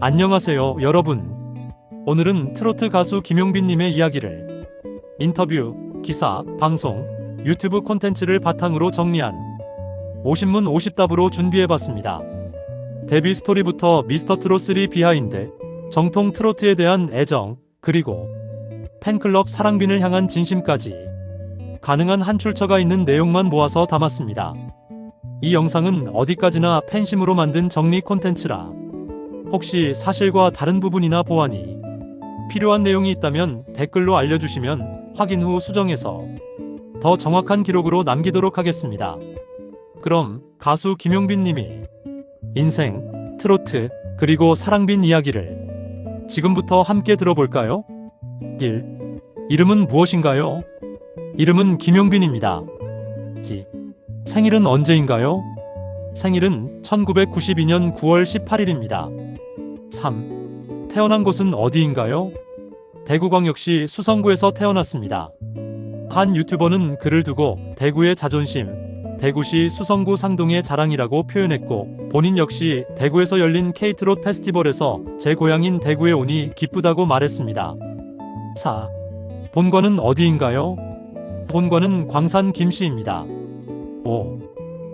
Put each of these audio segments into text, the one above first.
안녕하세요, 여러분. 오늘은 트로트 가수 김용빈님의 이야기를 인터뷰, 기사, 방송, 유튜브 콘텐츠를 바탕으로 정리한 50문 50답으로 준비해봤습니다. 데뷔 스토리부터 미스터트롯3 비하인드, 정통 트로트에 대한 애정, 그리고 팬클럽 사랑빈을 향한 진심까지 가능한 한 출처가 있는 내용만 모아서 담았습니다. 이 영상은 어디까지나 팬심으로 만든 정리 콘텐츠라 혹시 사실과 다른 부분이나 보완이 필요한 내용이 있다면 댓글로 알려주시면 확인 후 수정해서 더 정확한 기록으로 남기도록 하겠습니다. 그럼 가수 김용빈님이 인생, 트로트, 그리고 사랑빈 이야기를 지금부터 함께 들어볼까요? 1. 이름은 무엇인가요? 이름은 김용빈입니다. 2. 생일은 언제인가요? 생일은 1992년 9월 18일입니다. 3. 태어난 곳은 어디인가요? 대구광역시 수성구에서 태어났습니다. 한 유튜버는 글을 두고 대구의 자존심, 대구시 수성구 상동의 자랑이라고 표현했고 본인 역시 대구에서 열린 K트롯 페스티벌에서 제 고향인 대구에 오니 기쁘다고 말했습니다. 4. 본관은 어디인가요? 본관은 광산 김씨입니다. 5.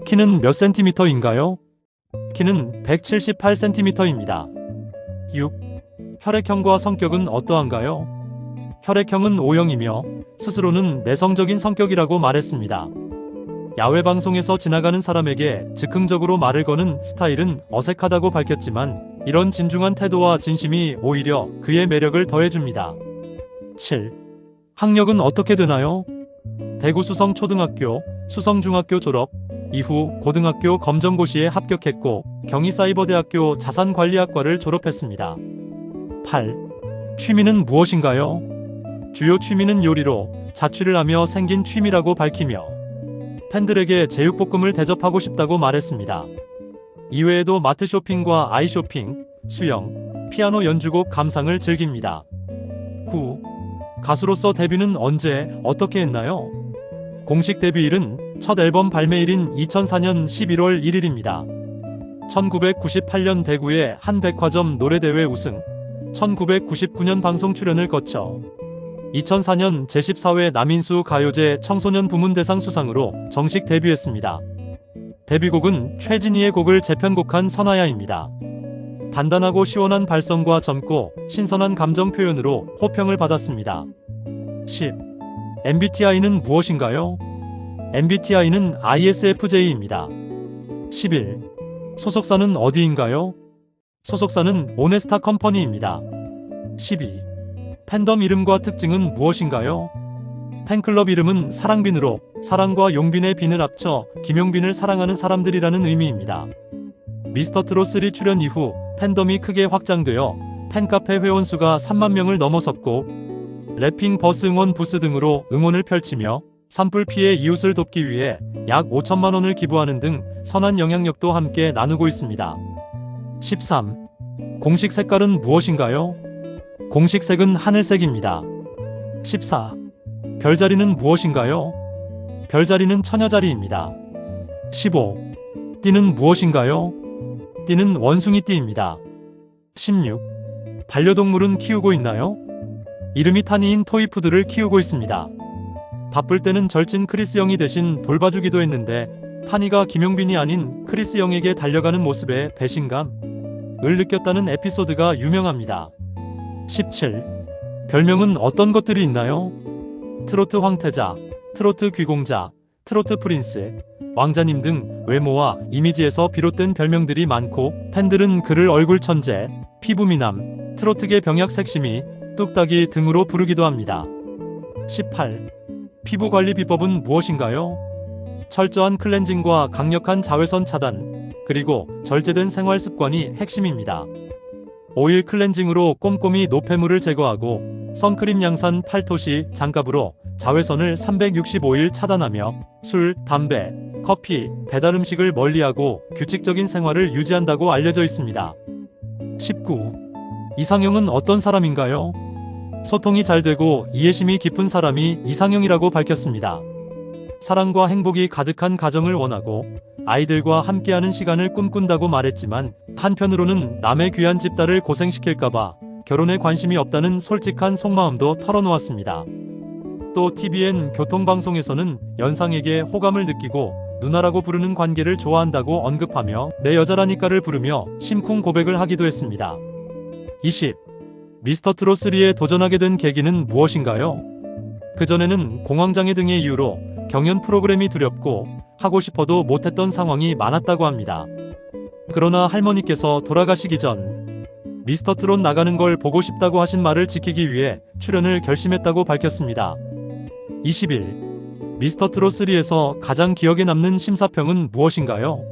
키는 몇 센티미터인가요? 키는 178cm입니다. 6. 혈액형과 성격은 어떠한가요? 혈액형은 O형이며 스스로는 내성적인 성격이라고 말했습니다. 야외 방송에서 지나가는 사람에게 즉흥적으로 말을 거는 스타일은 어색하다고 밝혔지만 이런 진중한 태도와 진심이 오히려 그의 매력을 더해줍니다. 7. 학력은 어떻게 되나요? 대구 수성초등학교, 수성중학교 졸업, 이후 고등학교 검정고시에 합격했고 경희사이버대학교 자산관리학과를 졸업했습니다. 8. 취미는 무엇인가요? 주요 취미는 요리로 자취를 하며 생긴 취미라고 밝히며 팬들에게 제육볶음을 대접하고 싶다고 말했습니다. 이외에도 마트 쇼핑과 아이 쇼핑, 수영, 피아노 연주곡 감상을 즐깁니다. 9. 가수로서 데뷔는 언제, 어떻게 했나요? 공식 데뷔일은 첫 앨범 발매일인 2004년 11월 1일입니다. 1998년 대구의 한 백화점 노래대회 우승, 1999년 방송 출연을 거쳐 2004년 제14회 남인수 가요제 청소년 부문대상 수상으로 정식 데뷔했습니다. 데뷔곡은 최진희의 곡을 재편곡한 선아야입니다. 단단하고 시원한 발성과 젊고 신선한 감정 표현으로 호평을 받았습니다. 10. MBTI는 무엇인가요? MBTI는 ISFJ입니다. 11. 소속사는 어디인가요? 소속사는 오네스타 컴퍼니입니다. 12. 팬덤 이름과 특징은 무엇인가요? 팬클럽 이름은 사랑빈으로 사랑과 용빈의 빈을 합쳐 김용빈을 사랑하는 사람들이라는 의미입니다. 미스터트롯3 출연 이후 팬덤이 크게 확장되어 팬카페 회원수가 3만 명을 넘어섰고 래핑 버스 응원 부스 등으로 응원을 펼치며 산불 피해 이웃을 돕기 위해 약 5천만 원을 기부하는 등 선한 영향력도 함께 나누고 있습니다. 13. 공식 색깔은 무엇인가요? 공식 색은 하늘색입니다. 14. 별자리는 무엇인가요? 별자리는 처녀자리입니다. 15. 띠는 무엇인가요? 띠는 원숭이띠입니다. 16. 반려동물은 키우고 있나요? 이름이 타니인 토이푸드를 키우고 있습니다. 바쁠 때는 절친 크리스 영이 대신 돌봐주기도 했는데 타니가 김용빈이 아닌 크리스 영에게 달려가는 모습에 배신감을 느꼈다는 에피소드가 유명합니다. 17. 별명은 어떤 것들이 있나요? 트로트 황태자, 트로트 귀공자, 트로트 프린스, 왕자님 등 외모와 이미지에서 비롯된 별명들이 많고 팬들은 그를 얼굴 천재, 피부미남, 트로트계 병약 색심이, 뚝딱이 등으로 부르기도 합니다. 18. 피부관리 비법은 무엇인가요? 철저한 클렌징과 강력한 자외선 차단, 그리고 절제된 생활 습관이 핵심입니다. 오일 클렌징으로 꼼꼼히 노폐물을 제거하고 선크림 양산 8토시 장갑으로 자외선을 365일 차단하며 술, 담배, 커피, 배달음식을 멀리하고 규칙적인 생활을 유지한다고 알려져 있습니다. 19. 이상형은 어떤 사람인가요? 소통이 잘 되고 이해심이 깊은 사람이 이상형이라고 밝혔습니다. 사랑과 행복이 가득한 가정을 원하고 아이들과 함께하는 시간을 꿈꾼다고 말했지만, 한편으로는 남의 귀한 집딸을 고생시킬까봐 결혼에 관심이 없다는 솔직한 속마음도 털어놓았습니다. 또 TVN 교통방송에서는 연상에게 호감을 느끼고 누나라고 부르는 관계를 좋아한다고 언급하며 내 여자라니까를 부르며 심쿵 고백을 하기도 했습니다. 20. 미스터트롯3에 도전하게 된 계기는 무엇인가요? 그전에는 공황장애 등의 이유로 경연 프로그램이 두렵고 하고 싶어도 못했던 상황이 많았다고 합니다. 그러나 할머니께서 돌아가시기 전 미스터트롯 나가는 걸 보고 싶다고 하신 말을 지키기 위해 출연을 결심했다고 밝혔습니다. 21. 미스터트롯3에서 가장 기억에 남는 심사평은 무엇인가요?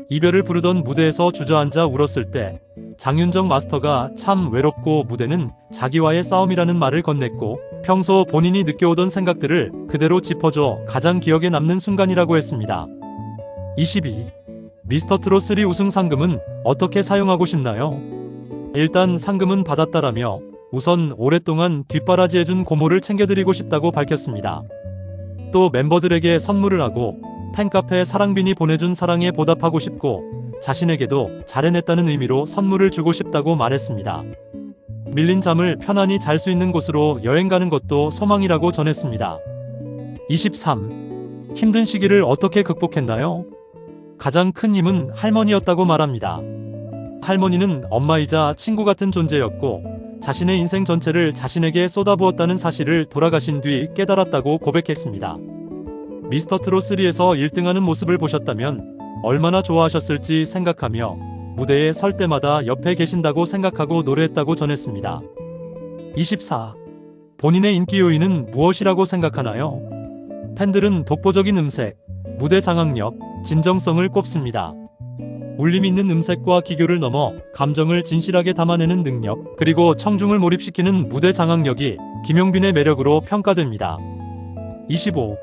이별을 부르던 무대에서 주저앉아 울었을 때 장윤정 마스터가 참 외롭고 무대는 자기와의 싸움이라는 말을 건넸고, 평소 본인이 느껴오던 생각들을 그대로 짚어줘 가장 기억에 남는 순간이라고 했습니다. 22. 미스터트롯3 우승 상금은 어떻게 사용하고 싶나요? 일단 상금은 받았다라며 우선 오랫동안 뒷바라지해준 고모를 챙겨드리고 싶다고 밝혔습니다. 또 멤버들에게 선물을 하고 팬카페 사랑빈이 보내준 사랑에 보답하고 싶고, 자신에게도 잘해냈다는 의미로 선물을 주고 싶다고 말했습니다. 밀린 잠을 편안히 잘 수 있는 곳으로 여행 가는 것도 소망이라고 전했습니다. 23. 힘든 시기를 어떻게 극복했나요? 가장 큰 힘은 할머니였다고 말합니다. 할머니는 엄마이자 친구 같은 존재였고, 자신의 인생 전체를 자신에게 쏟아부었다는 사실을 돌아가신 뒤 깨달았다고 고백했습니다. 미스터트롯3에서 1등하는 모습을 보셨다면 얼마나 좋아하셨을지 생각하며 무대에 설 때마다 옆에 계신다고 생각하고 노래했다고 전했습니다. 24. 본인의 인기 요인은 무엇이라고 생각하나요? 팬들은 독보적인 음색, 무대 장악력, 진정성을 꼽습니다. 울림 있는 음색과 기교를 넘어 감정을 진실하게 담아내는 능력, 그리고 청중을 몰입시키는 무대 장악력이 김용빈의 매력으로 평가됩니다. 25.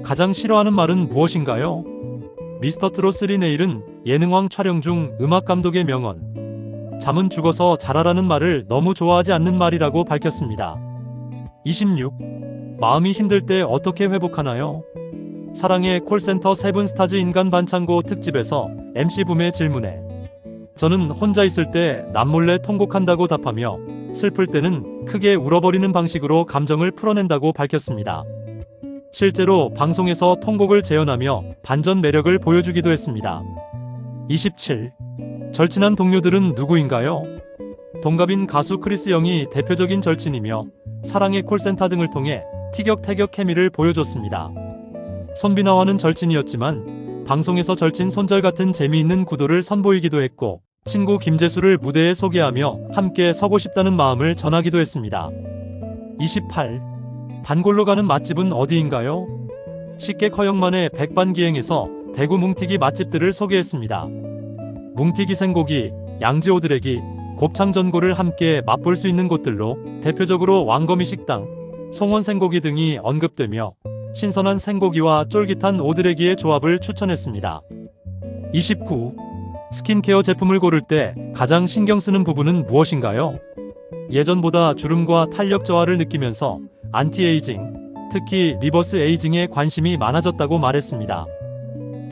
가장 싫어하는 말은 무엇인가요? 미스터트롯3 내일은 예능왕 촬영 중 음악감독의 명언, 잠은 죽어서 잘하라는 말을 너무 좋아하지 않는 말이라고 밝혔습니다. 26. 마음이 힘들 때 어떻게 회복하나요? 사랑의 콜센터 세븐스타즈 인간 반창고 특집에서 MC 붐의 질문에 저는 혼자 있을 때 남몰래 통곡한다고 답하며 슬플 때는 크게 울어버리는 방식으로 감정을 풀어낸다고 밝혔습니다. 실제로 방송에서 통곡을 재현하며 반전 매력을 보여주기도 했습니다. 27. 절친한 동료들은 누구인가요? 동갑인 가수 크리스 영이 대표적인 절친이며 사랑의 콜센터 등을 통해 티격태격 케미를 보여줬습니다. 손비나와는 절친이었지만 방송에서 절친 손절 같은 재미있는 구도를 선보이기도 했고, 친구 김재수를 무대에 소개하며 함께 서고 싶다는 마음을 전하기도 했습니다. 28. 단골로 가는 맛집은 어디인가요? 식객 허영만의 백반기행에서 대구 뭉티기 맛집들을 소개했습니다. 뭉티기 생고기, 양지 오드레기, 곱창 전골을 함께 맛볼 수 있는 곳들로 대표적으로 왕거미 식당, 송원 생고기 등이 언급되며 신선한 생고기와 쫄깃한 오드레기의 조합을 추천했습니다. 29. 스킨케어 제품을 고를 때 가장 신경 쓰는 부분은 무엇인가요? 예전보다 주름과 탄력 저하를 느끼면서 안티에이징, 특히 리버스 에이징에 관심이 많아졌다고 말했습니다.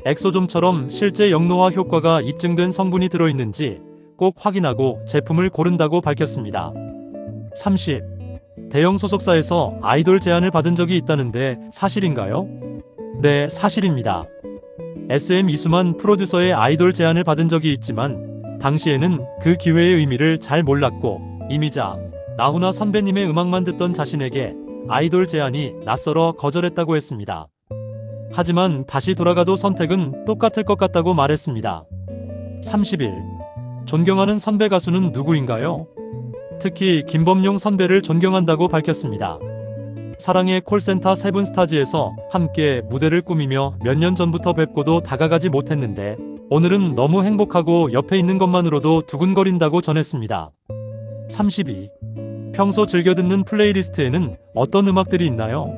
엑소좀처럼 실제 영노화 효과가 입증된 성분이 들어있는지 꼭 확인하고 제품을 고른다고 밝혔습니다. 30. 대형 소속사에서 아이돌 제안을 받은 적이 있다는데 사실인가요? 네, 사실입니다. SM 이수만 프로듀서의 아이돌 제안을 받은 적이 있지만 당시에는 그 기회의 의미를 잘 몰랐고, 이미자, 나훈아 선배님의 음악만 듣던 자신에게 아이돌 제안이 낯설어 거절했다고 했습니다. 하지만 다시 돌아가도 선택은 똑같을 것 같다고 말했습니다. 31. 존경하는 선배 가수는 누구인가요? 특히 김범용 선배를 존경한다고 밝혔습니다. 사랑의 콜센터 세븐스타즈에서 함께 무대를 꾸미며 몇 년 전부터 뵙고도 다가가지 못했는데 오늘은 너무 행복하고 옆에 있는 것만으로도 두근거린다고 전했습니다. 32. 평소 즐겨 듣는 플레이리스트에는 어떤 음악들이 있나요?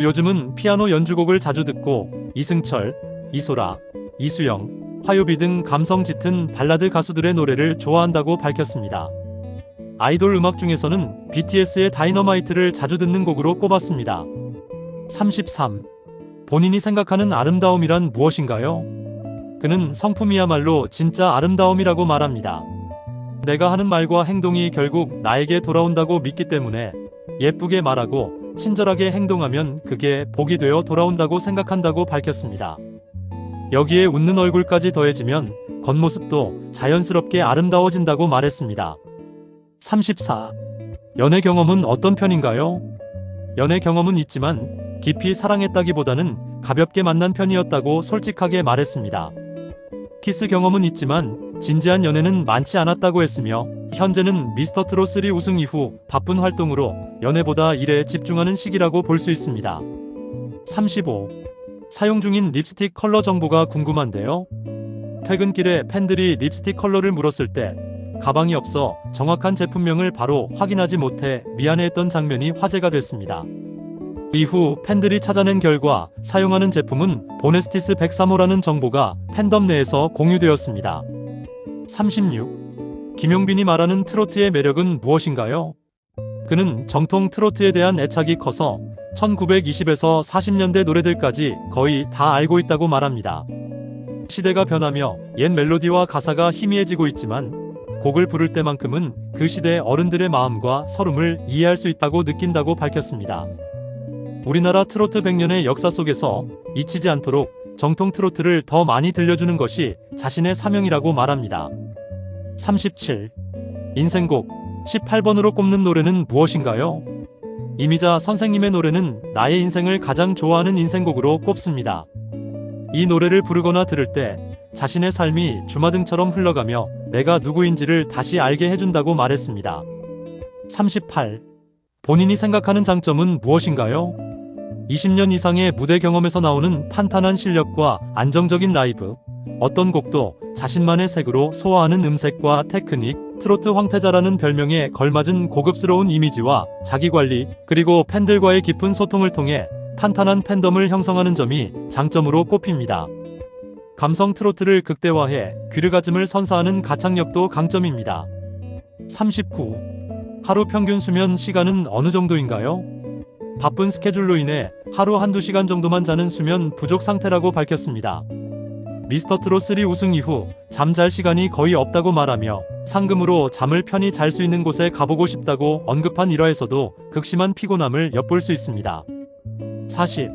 요즘은 피아노 연주곡을 자주 듣고 이승철, 이소라, 이수영, 화요비 등 감성 짙은 발라드 가수들의 노래를 좋아한다고 밝혔습니다. 아이돌 음악 중에서는 BTS의 다이너마이트를 자주 듣는 곡으로 꼽았습니다. 33. 본인이 생각하는 아름다움이란 무엇인가요? 그는 성품이야말로 진짜 아름다움이라고 말합니다. 내가 하는 말과 행동이 결국 나에게 돌아온다고 믿기 때문에 예쁘게 말하고 친절하게 행동하면 그게 복이 되어 돌아온다고 생각한다고 밝혔습니다. 여기에 웃는 얼굴까지 더해지면 겉모습도 자연스럽게 아름다워진다고 말했습니다. 34. 연애 경험은 어떤 편인가요? 연애 경험은 있지만 깊이 사랑했다기보다는 가볍게 만난 편이었다고 솔직하게 말했습니다. 키스 경험은 있지만 진지한 연애는 많지 않았다고 했으며 현재는 미스터트롯 3 우승 이후 바쁜 활동으로 연애보다 일에 집중하는 시기라고 볼 수 있습니다. 35. 사용 중인 립스틱 컬러 정보가 궁금한데요. 퇴근길에 팬들이 립스틱 컬러를 물었을 때 가방이 없어 정확한 제품명을 바로 확인하지 못해 미안해했던 장면이 화제가 됐습니다. 이후 팬들이 찾아낸 결과 사용하는 제품은 보네스티스 103호라는 정보가 팬덤 내에서 공유되었습니다. 36. 김용빈이 말하는 트로트의 매력은 무엇인가요? 그는 정통 트로트에 대한 애착이 커서 1920에서 40년대 노래들까지 거의 다 알고 있다고 말합니다. 시대가 변하며 옛 멜로디와 가사가 희미해지고 있지만 곡을 부를 때만큼은 그 시대 어른들의 마음과 서름을 이해할 수 있다고 느낀다고 밝혔습니다. 우리나라 트로트 100년의 역사 속에서 잊히지 않도록 정통 트로트를 더 많이 들려주는 것이 자신의 사명이라고 말합니다. 37. 인생곡 18번으로 꼽는 노래는 무엇인가요? 이미자 선생님의 노래는 나의 인생을 가장 좋아하는 인생곡으로 꼽습니다. 이 노래를 부르거나 들을 때 자신의 삶이 주마등처럼 흘러가며 내가 누구인지를 다시 알게 해준다고 말했습니다. 38. 본인이 생각하는 장점은 무엇인가요? 20년 이상의 무대 경험에서 나오는 탄탄한 실력과 안정적인 라이브, 어떤 곡도 자신만의 색으로 소화하는 음색과 테크닉, 트로트 황태자라는 별명에 걸맞은 고급스러운 이미지와 자기관리, 그리고 팬들과의 깊은 소통을 통해 탄탄한 팬덤을 형성하는 점이 장점으로 꼽힙니다. 감성 트로트를 극대화해 귀르가즘을 선사하는 가창력도 강점입니다. 39. 하루 평균 수면 시간은 어느 정도인가요? 바쁜 스케줄로 인해 하루 한두 시간 정도만 자는 수면 부족 상태라고 밝혔습니다. 미스터트롯 3 우승 이후 잠잘 시간이 거의 없다고 말하며 상금으로 잠을 편히 잘 수 있는 곳에 가보고 싶다고 언급한 일화에서도 극심한 피곤함을 엿볼 수 있습니다. 40.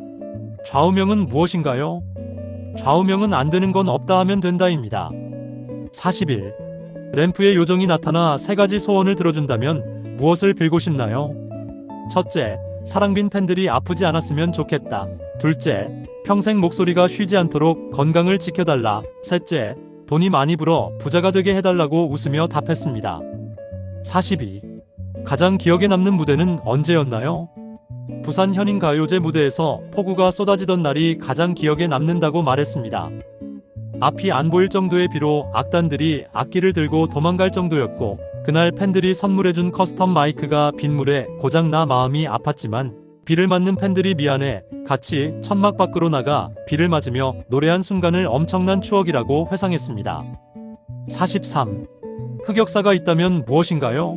좌우명은 무엇인가요? 좌우명은 안 되는 건 없다 하면 된다입니다. 41. 램프의 요정이 나타나 세 가지 소원을 들어준다면 무엇을 빌고 싶나요? 첫째, 사랑빈 팬들이 아프지 않았으면 좋겠다. 둘째, 평생 목소리가 쉬지 않도록 건강을 지켜달라. 셋째, 돈이 많이 불어 부자가 되게 해달라고 웃으며 답했습니다. 42. 가장 기억에 남는 무대는 언제였나요? 부산 현인가요제 무대에서 폭우가 쏟아지던 날이 가장 기억에 남는다고 말했습니다. 앞이 안 보일 정도의 비로 악단들이 악기를 들고 도망갈 정도였고 그날 팬들이 선물해준 커스텀 마이크가 빗물에 고장나 마음이 아팠지만 비를 맞는 팬들이 미안해 같이 천막 밖으로 나가 비를 맞으며 노래한 순간을 엄청난 추억이라고 회상했습니다. 43. 흑역사가 있다면 무엇인가요?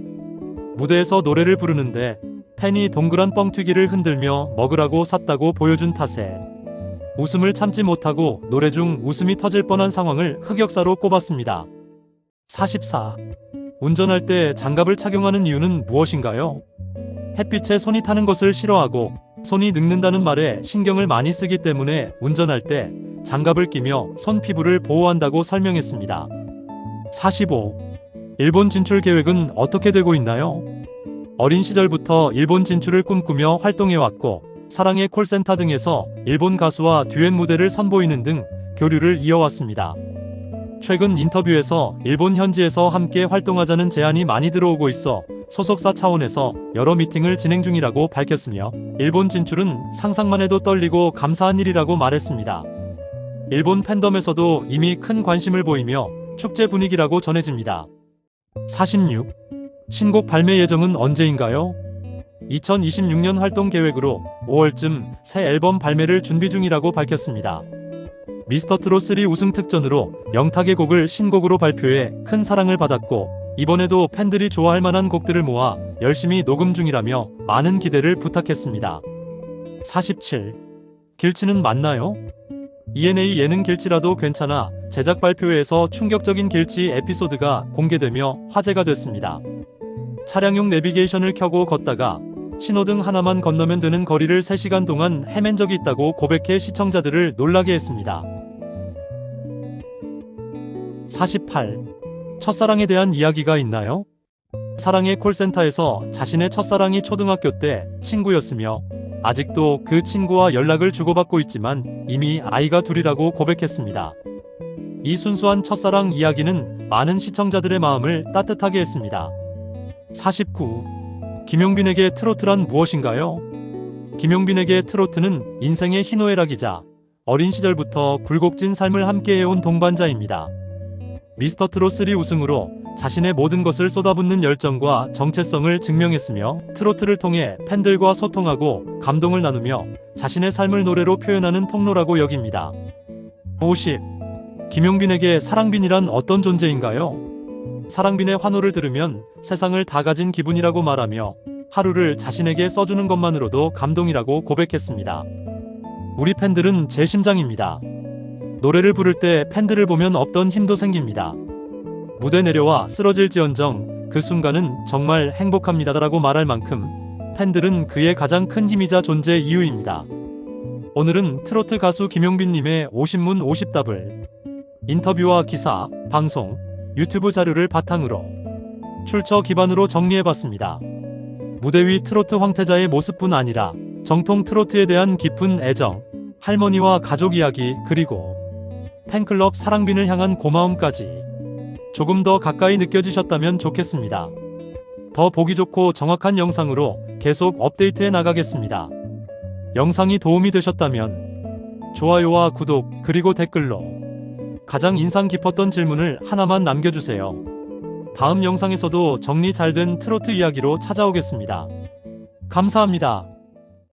무대에서 노래를 부르는데 팬이 동그란 뻥튀기를 흔들며 먹으라고 샀다고 보여준 탓에 웃음을 참지 못하고 노래 중 웃음이 터질 뻔한 상황을 흑역사로 꼽았습니다. 44. 운전할 때 장갑을 착용하는 이유는 무엇인가요? 햇빛에 손이 타는 것을 싫어하고 손이 늙는다는 말에 신경을 많이 쓰기 때문에 운전할 때 장갑을 끼며 손 피부를 보호한다고 설명했습니다. 45. 일본 진출 계획은 어떻게 되고 있나요? 어린 시절부터 일본 진출을 꿈꾸며 활동해왔고 사랑의 콜센터 등에서 일본 가수와 듀엣 무대를 선보이는 등 교류를 이어왔습니다. 최근 인터뷰에서 일본 현지에서 함께 활동하자는 제안이 많이 들어오고 있어 소속사 차원에서 여러 미팅을 진행 중이라고 밝혔으며 일본 진출은 상상만 해도 떨리고 감사한 일이라고 말했습니다. 일본 팬덤에서도 이미 큰 관심을 보이며 축제 분위기라고 전해집니다. 46. 신곡 발매 예정은 언제인가요? 2026년 활동 계획으로 5월쯤 새 앨범 발매를 준비 중이라고 밝혔습니다. 미스터트롯 3 우승 특전으로 영탁의 곡을 신곡으로 발표해 큰 사랑을 받았고 이번에도 팬들이 좋아할 만한 곡들을 모아 열심히 녹음 중이라며 많은 기대를 부탁했습니다. 47. 길치는 맞나요? ENA 예능 길치라도 괜찮아 제작 발표회에서 충격적인 길치 에피소드가 공개되며 화제가 됐습니다. 차량용 내비게이션을 켜고 걷다가 신호등 하나만 건너면 되는 거리를 3시간 동안 헤맨 적이 있다고 고백해 시청자들을 놀라게 했습니다. 48. 첫사랑에 대한 이야기가 있나요? 사랑의 콜센터에서 자신의 첫사랑이 초등학교 때 친구였으며 아직도 그 친구와 연락을 주고받고 있지만 이미 아이가 둘이라고 고백했습니다. 이 순수한 첫사랑 이야기는 많은 시청자들의 마음을 따뜻하게 했습니다. 49. 김용빈에게 트로트란 무엇인가요? 김용빈에게 트로트는 인생의 희노애락이자 어린 시절부터 굴곡진 삶을 함께해온 동반자입니다. 미스터트롯 3 우승으로 자신의 모든 것을 쏟아붓는 열정과 정체성을 증명했으며 트로트를 통해 팬들과 소통하고 감동을 나누며 자신의 삶을 노래로 표현하는 통로라고 여깁니다. 50. 김용빈에게 사랑빈이란 어떤 존재인가요? 사랑빈의 환호를 들으면 세상을 다 가진 기분이라고 말하며 하루를 자신에게 써주는 것만으로도 감동이라고 고백했습니다. 우리 팬들은 제 심장입니다. 노래를 부를 때 팬들을 보면 없던 힘도 생깁니다. 무대 내려와 쓰러질지언정 그 순간은 정말 행복합니다라고 말할 만큼 팬들은 그의 가장 큰 힘이자 존재 이유입니다. 오늘은 트로트 가수 김용빈님의 50문 50답을 인터뷰와 기사, 방송, 유튜브 자료를 바탕으로 출처 기반으로 정리해봤습니다. 무대 위 트로트 황태자의 모습뿐 아니라 정통 트로트에 대한 깊은 애정, 할머니와 가족 이야기, 그리고 팬클럽 사랑빈을 향한 고마움까지 조금 더 가까이 느껴지셨다면 좋겠습니다. 더 보기 좋고 정확한 영상으로 계속 업데이트해 나가겠습니다. 영상이 도움이 되셨다면 좋아요와 구독 그리고 댓글로 가장 인상 깊었던 질문을 하나만 남겨주세요. 다음 영상에서도 정리 잘 된 트로트 이야기로 찾아오겠습니다. 감사합니다.